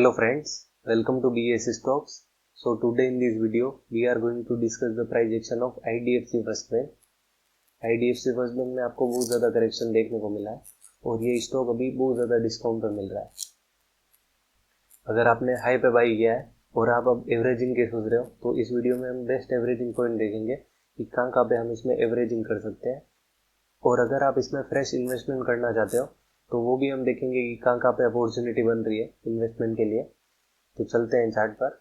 Hello friends, welcome to BS Stocks. So today in this video we are going to discuss the price action of IDFC First Bank. IDFC First Bank में आपको बहुत ज़्यादा correction देखने को मिला है और ये स्टॉक अभी बहुत ज़्यादा डिस्काउंट पर मिल रहा है। अगर आपने हाई पे बाई किया है और आप अब एवरेजिंग के सोच रहे हो तो इस वीडियो में हम बेस्ट एवरेजिंग पॉइंट देखेंगे कि कहाँ पे हम इसमें एवरेजिंग कर सकते हैं। और अगर आप इसमें फ्रेश इन्वेस्टमेंट करना चाहते हो तो वो भी हम देखेंगे कि कहाँ पे अपॉर्चुनिटी बन रही है इन्वेस्टमेंट के लिए। तो चलते हैं चार्ट पर।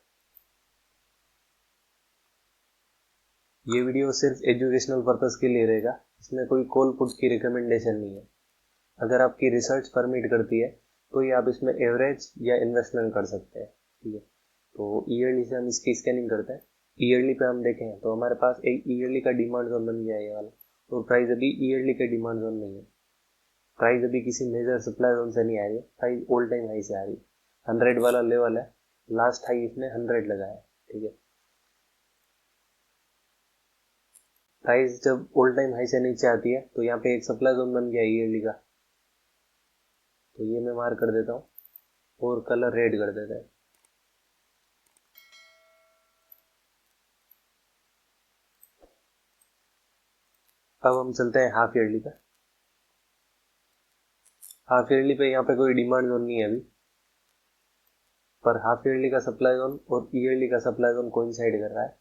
ये वीडियो सिर्फ एजुकेशनल पर्पस के लिए रहेगा, इसमें कोई कॉल पुट की रिकमेंडेशन नहीं है। अगर आपकी रिसर्च परमिट करती है तो ये आप इसमें एवरेज या इन्वेस्टमेंट कर सकते हैं, ठीक है। तो ईयरली से हम इसकी स्कैनिंग करते हैं। ईयरली पे हम देखें तो हमारे पास एक ईयरली का डिमांड जोन बन गया है ये वाला। तो प्राइस अभी ईयरली के डिमांड जोन नहीं है, प्राइस अभी किसी मेजर सप्लाई जोन से नहीं आ रही है, प्राइस ऑल टाइम हाई से आ रही है। 100 वाला लेवल है, लास्ट हाई इसने 100 लगाया है, ठीक है। प्राइस जब ऑल टाइम हाई से नीचे आती है तो यहाँ पे एक सप्लाई जोन बन गया ईयरली का, तो ये मैं मार्क कर देता हूँ और कलर रेड कर देता है। अब हम चलते हैं हाफ ईयरली पे। हाफ ईयरली पे यहाँ पे कोई डिमांड जोन नहीं है अभी, पर हाफ ईयरली का सप्लाई जोन और ईयरली का सप्लाई जोन कोइंसाइड कर रहा है।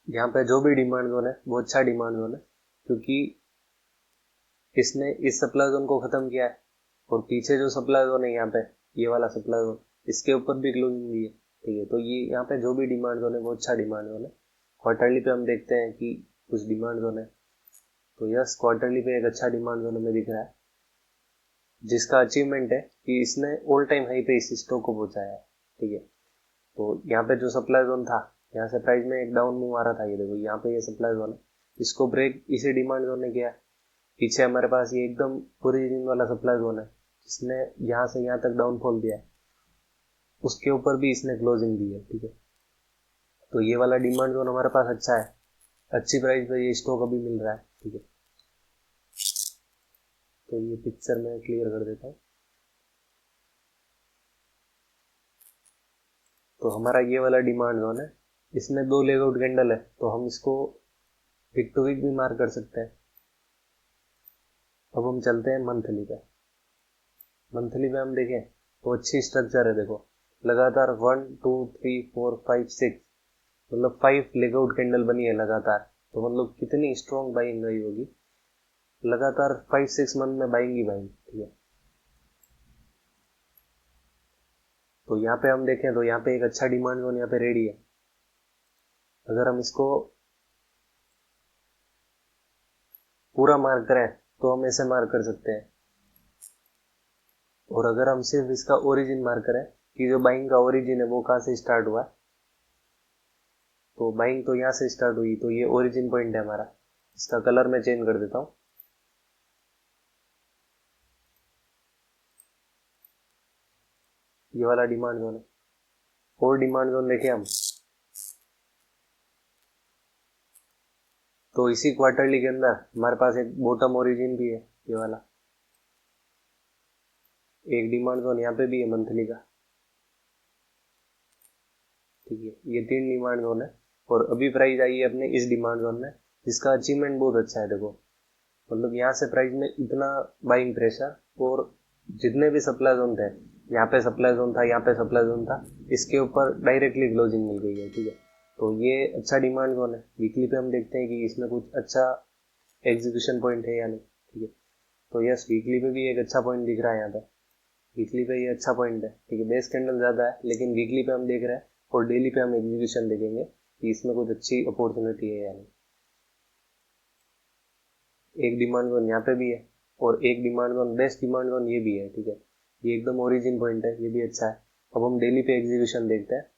यहाँ पे जो भी डिमांड जोन है वो अच्छा डिमांड जोन है, क्योंकि इसने इस सप्लाई जोन को खत्म किया है और पीछे जो सप्लाई जोन है यहाँ पे ये वाला सप्लाई जोन, इसके ऊपर भी क्लोजिंग दी है, ठीक है। तो ये यहाँ पे जो भी डिमांड जोन है वो अच्छा डिमांड जोन है। क्वार्टरली पे हम देखते हैं कि कुछ डिमांड जोन है, तो यस क्वार्टरली पे एक अच्छा डिमांड जोन हमें दिख रहा है, जिसका अचीवमेंट है कि इसने ऑल टाइम हाई पे इस स्टॉक को पहुंचाया है, ठीक है। तो यहाँ पे जो सप्लाई जोन था, यहाँ से प्राइस में एक डाउन मूव आ रहा था, ये देखो यहाँ पे ये सप्लाई जोन है, इसको ब्रेक इसे डिमांड जोन ने किया है। पीछे हमारे पास ये एकदम ओरिजिन वाला सप्लाई जोन है जिसने यहाँ से यहाँ तक डाउनफॉल दिया है, उसके ऊपर भी इसने क्लोजिंग दी है, ठीक है। तो ये वाला डिमांड जोन हमारे पास अच्छा है, अच्छी प्राइस पे ये स्टॉक अभी मिल रहा है, ठीक है। तो ये पिक्चर मैं क्लियर कर देता हूँ। तो हमारा ये वाला डिमांड जोन है, इसमें 2 लेगआउट कैंडल है, तो हम इसको वीक टू वीक भी मार्क कर सकते हैं। अब हम चलते हैं मंथली पे। मंथली पे हम देखें तो अच्छी स्ट्रक्चर है, देखो लगातार 1 2 3 4 5 6 मतलब 5 लेगआउट कैंडल बनी है लगातार। तो मतलब कितनी स्ट्रॉन्ग बाइंग रही होगी, लगातार 5-6 मंथ में बाइंग ही बाइंग, ठीक है। तो यहाँ पे हम देखें तो यहाँ पे एक अच्छा डिमांड जोन यहाँ पे रेडी है। अगर हम इसको पूरा मार्क करें तो हम ऐसे मार्क कर सकते हैं, और अगर हम सिर्फ इसका ओरिजिन मार्क करें कि जो बाइंग का ओरिजिन है वो कहाँ से स्टार्ट हुआ है, तो बाइंग तो यहाँ से स्टार्ट हुई, तो ये ओरिजिन पॉइंट है हमारा। इसका कलर मैं चेंज कर देता हूँ। ये वाला डिमांड जोन है, और डिमांड जोन देखें हम तो इसी क्वार्टरली के अंदर हमारे पास एक बॉटम ओरिजिन भी है, ये वाला एक डिमांड जोन यहाँ पे भी है मंथली का, ठीक है। ये 3 डिमांड जोन है और अभी प्राइस आई है अपने इस डिमांड जोन में, जिसका अचीवमेंट बहुत अच्छा है। देखो मतलब यहाँ से प्राइस में इतना बाइंग प्रेशर, और जितने भी सप्लाई जोन थे, यहाँ पे सप्लाई जोन था, यहाँ पे सप्लाई जोन था, इसके ऊपर डायरेक्टली क्लोजिंग मिल गई है, ठीक है। तो ये अच्छा डिमांड जोन है। वीकली पे हम देखते हैं कि इसमें कुछ अच्छा एग्जीक्यूशन पॉइंट है या नहीं, ठीक है। तो यस वीकली पे भी एक अच्छा पॉइंट दिख रहा है यहाँ पे, वीकली पे ये अच्छा पॉइंट है, ठीक है। बेस कैंडल ज्यादा है लेकिन वीकली पे हम देख रहे हैं, और डेली पे हम एग्जीक्यूशन देखेंगे कि इसमें कुछ अच्छी अपॉर्चुनिटी है या नहीं। एक डिमांड जोन यहाँ पे भी है और एक demand zone best demand zone ये भी है, ठीक है। ये एकदम ओरिजिन पॉइंट है, ये भी अच्छा है। अब हम डेली पे एग्जीक्यूशन देखते हैं।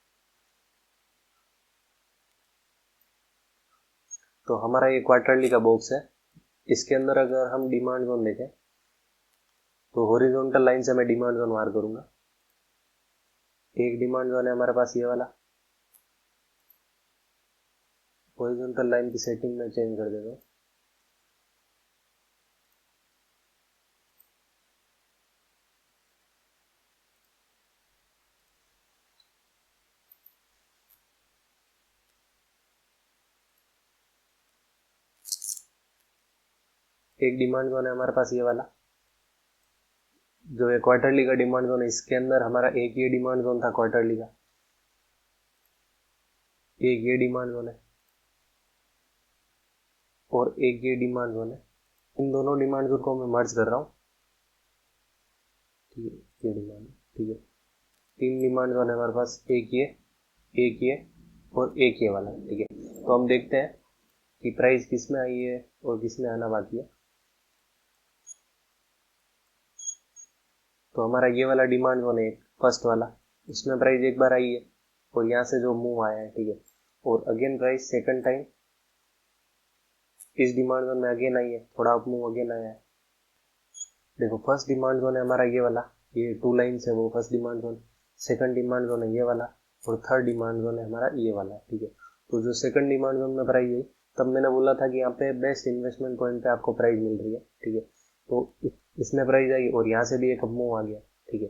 तो हमारा ये क्वार्टरली का बॉक्स है, इसके अंदर अगर हम डिमांड जोन देखें तो हॉरिजॉन्टल लाइन से मैं डिमांड जोन मार्क करूंगा। एक डिमांड जोन है हमारे पास ये वाला, हॉरिजॉन्टल लाइन की सेटिंग में चेंज कर देता हूँ। एक डिमांड जोन है हमारे पास ये वाला, जो है क्वार्टरली का डिमांड जोन है। इसके अंदर हमारा एक ये डिमांड जोन था क्वार्टरली का, एक ये डिमांड जोन है और एक ये डिमांड जोन है। इन दोनों डिमांड जोन को मैं मर्ज कर रहा हूँ, ठीक है, ये डिमांड, ठीक है। 3 डिमांड जोन है हमारे पास, एक ये और एक ये वाला, ठीक है। तो हम देखते हैं कि प्राइस किस में आई है और किस में आना बाकी है। तो हमारा ये वाला डिमांड जोन है फर्स्ट वाला, उसमें प्राइस एक बार आई है और यहाँ से जो मूव आया है, ठीक है। और अगेन प्राइस सेकंड टाइम इस डिमांड जोन में अगेन आई है, थोड़ा अप मूव अगेन आया है। देखो फर्स्ट डिमांड जोन है हमारा ये वाला, ये 2 लाइन्स है वो first demand zone. Second demand zone है ये वाला और थर्ड डिमांड जोन है हमारा ये वाला, ठीक है। तो जो सेकंड डिमांड जोन में प्राइस आई, तब मैंने बोला था कि यहाँ पे बेस्ट इन्वेस्टमेंट पॉइंट पे आपको प्राइस मिल रही है, ठीक है। तो इसमें प्राइस आई और यहाँ से भी एक अप मूव आ गया, ठीक है।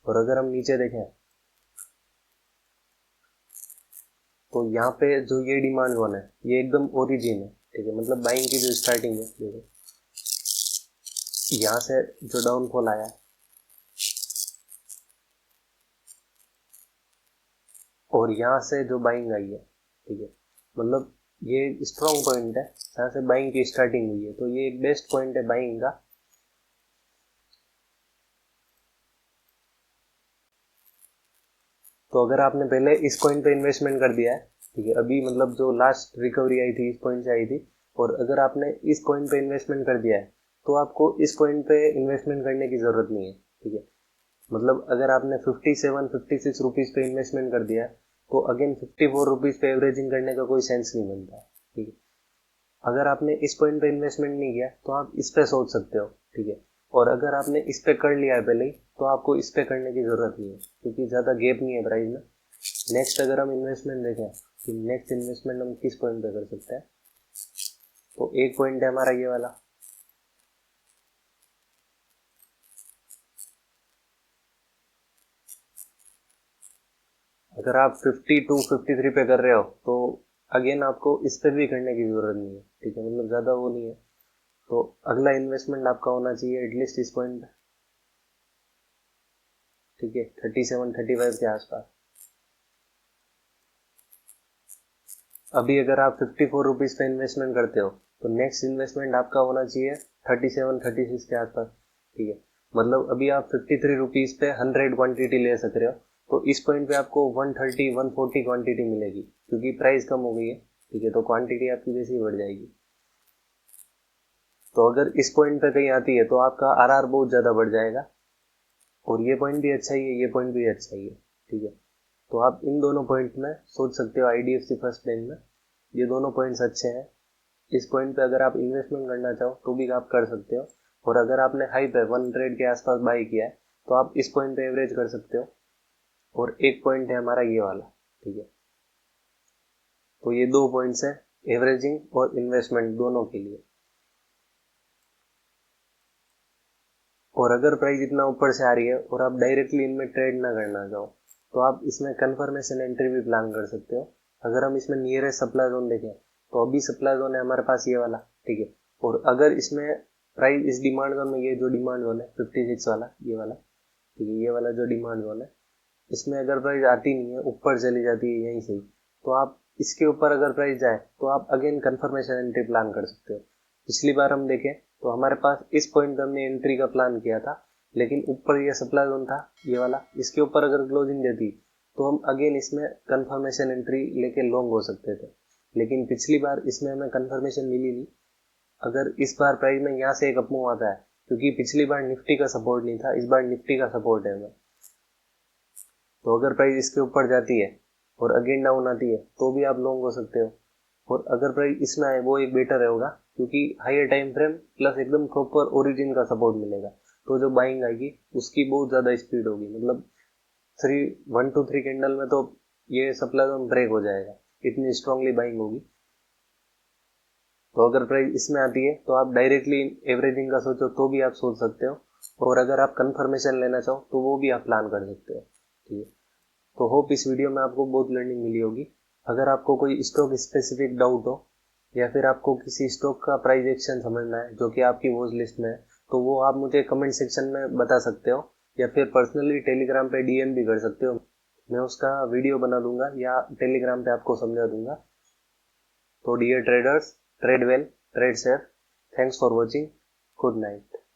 और अगर हम नीचे देखें तो यहाँ पे जो ये डिमांड जोन है ये एकदम ओरिजिन है, ठीक है। मतलब बाइंग की जो स्टार्टिंग है, देखो यहाँ से जो डाउनफॉल आया और यहाँ से जो बाइंग आई है, ठीक है। मतलब ये स्ट्रॉन्ग पॉइंट है जहाँ से बाइंग की स्टार्टिंग हुई है, तो ये एक बेस्ट पॉइंट है बाइंग का। तो अगर आपने पहले इस पॉइंट पे इन्वेस्टमेंट कर दिया है, ठीक है, अभी मतलब जो लास्ट रिकवरी आई थी इस पॉइंट से आई थी, और अगर आपने इस पॉइंट पे इन्वेस्टमेंट कर दिया है तो आपको इस पॉइंट पे इन्वेस्टमेंट करने की जरूरत नहीं है, ठीक है। मतलब अगर आपने 57-56 रुपीज पे इन्वेस्टमेंट कर दिया है तो अगेन 54 रुपीज पे एवरेजिंग करने का कोई सेंस नहीं बनता है, ठीक है। अगर आपने इस पॉइंट पे इन्वेस्टमेंट नहीं किया तो आप इस पे सोच सकते हो, ठीक है। और अगर आपने इस पे कर लिया है पहले ही तो आपको इस पे करने की जरूरत नहीं है, क्योंकि ज्यादा गैप नहीं है प्राइस में। नेक्स्ट अगर हम इन्वेस्टमेंट देखें कि नेक्स्ट इन्वेस्टमेंट हम किस पॉइंट पे कर सकते हैं, तो एक पॉइंट है हमारा ये वाला, अगर आप 52-53 पे कर रहे हो तो अगेन आपको इस पे भी करने की जरूरत नहीं है, ठीक है। मतलब ज्यादा वो नहीं है। तो अगला इन्वेस्टमेंट आपका होना चाहिए एटलीस्ट इस पॉइंट पे, ठीक है, 37-35 के आसपास। अभी अगर आप 54 रुपीज पे इन्वेस्टमेंट करते हो तो नेक्स्ट इन्वेस्टमेंट आपका होना चाहिए 37-36 के आसपास, ठीक है। मतलब अभी आप 53 रुपीज पे 100 क्वांटिटी ले सक रहे हो, तो इस पॉइंट पे आपको 130-140 क्वांटिटी मिलेगी, क्योंकि प्राइस कम हो गई है, ठीक है। तो क्वांटिटी आपकी वैसे ही बढ़ जाएगी। तो अगर इस पॉइंट पे कहीं आती है तो आपका आरआर बहुत ज्यादा बढ़ जाएगा, और ये पॉइंट भी अच्छा ही है, ये पॉइंट भी अच्छा ही है, ठीक है। तो आप इन दोनों पॉइंट में सोच सकते हो आईडीएफसी फर्स्ट बैंक में, ये दोनों पॉइंट्स अच्छे हैं। इस पॉइंट पे अगर आप इन्वेस्टमेंट करना चाहो तो भी आप कर सकते हो, और अगर आपने हाई पे 100 के आसपास बाई किया है तो आप इस पॉइंट पे एवरेज कर सकते हो। और एक पॉइंट है हमारा ये वाला, ठीक है। तो ये 2 पॉइंट्स है एवरेजिंग और इन्वेस्टमेंट दोनों के लिए। और अगर प्राइस इतना ऊपर से आ रही है और आप डायरेक्टली इनमें ट्रेड ना करना चाहो तो आप इसमें कंफर्मेशन एंट्री भी प्लान कर सकते हो। अगर हम इसमें नियरेस्ट सप्लाई जोन देखें तो अभी सप्लाई जोन है हमारे पास ये वाला, ठीक है। और अगर इसमें प्राइस इस डिमांड जोन में, ये जो डिमांड जोन है 56 वाला, ये वाला, ठीक है, ये वाला जो डिमांड जोन है, इसमें अगर प्राइस आती नहीं है, ऊपर चली जाती है यहीं से, तो आप इसके ऊपर अगर प्राइस जाए तो आप अगेन कंफर्मेशन एंट्री प्लान कर सकते हो। पिछली बार हम देखें तो हमारे पास इस पॉइंट पे हमने एंट्री का प्लान किया था, लेकिन ऊपर ये सप्लाई जोन था ये वाला, इसके ऊपर अगर क्लोजिंग देती तो हम अगेन इसमें कंफर्मेशन एंट्री लेके लॉन्ग हो सकते थे। लेकिन पिछली बार इसमें हमें कंफर्मेशन मिली नहीं। अगर इस बार प्राइस में यहाँ से एक अपमूव आता है, क्योंकि पिछली बार निफ्टी का सपोर्ट नहीं था, इस बार निफ्टी का सपोर्ट है हमें, तो अगर प्राइस इसके ऊपर जाती है और अगेन डाउन आती है तो भी आप लॉन्ग हो सकते हो। और अगर प्राइस इसमें आए वो एक बेटर होगा, क्योंकि हायर टाइम फ्रेम प्लस एकदम प्रॉपर ओरिजिन का सपोर्ट मिलेगा, तो जो बाइंग आएगी उसकी बहुत ज्यादा स्पीड होगी। मतलब 1 to 3 कैंडल में तो ये सप्लाई जोन ब्रेक हो जाएगा, इतनी स्ट्रांगली बाइंग होगी। तो अगर प्राइस इसमें आती है तो आप डायरेक्टली एवरेजिंग का सोचो तो भी आप सोच सकते हो, और अगर आप कंफर्मेशन लेना चाहो तो वो भी आप प्लान कर सकते हो, ठीक है। तो होप इस वीडियो में आपको बहुत लर्निंग मिली होगी। अगर आपको कोई स्टॉक स्पेसिफिक डाउट हो या फिर आपको किसी स्टॉक का प्राइस एक्शन समझना है जो कि आपकी वॉच लिस्ट में है, तो वो आप मुझे कमेंट सेक्शन में बता सकते हो, या फिर पर्सनली टेलीग्राम पे डीएम भी कर सकते हो। मैं उसका वीडियो बना दूंगा या टेलीग्राम पे आपको समझा दूंगा। तो dear traders, trade well, trade safe. Thanks for watching. Good night.